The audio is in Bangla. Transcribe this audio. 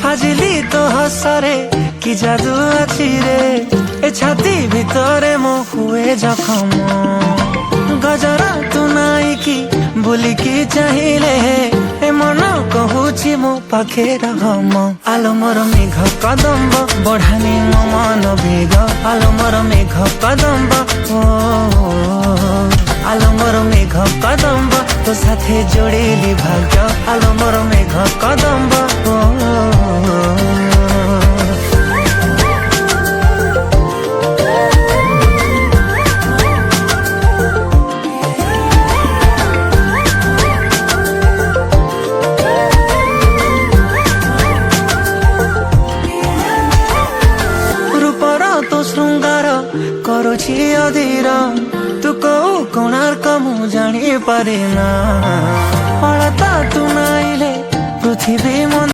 হাজিলি তো হসরে কি জাদু আছে রে, এ ছাতি ভিতরে মো হুয়ে জখম। গজরা তু নাই কি বুলিকি চাহিলে, এ মন কহুছি মো পাখে রহম। আলো মোর মেঘ কদম্ব বঢ়ানি মো মন বেগ, আলো মোর মেঘ কদম্ব ও আলো মোর মেঘ কদম্ব তো সাথে যোড়িলি ভাগ্য, আলো মোর মেঘ কদম্ব ও ଶୃଙ୍ଗାର କରୁଛି ଅଧୀର, ତୁ କୋଉ କୋଣାର୍କ ମୁଁ ଜାଣିପାରେ ନା। ଅଳତା ତୁ ନାଇଲେ ପୃଥିବୀ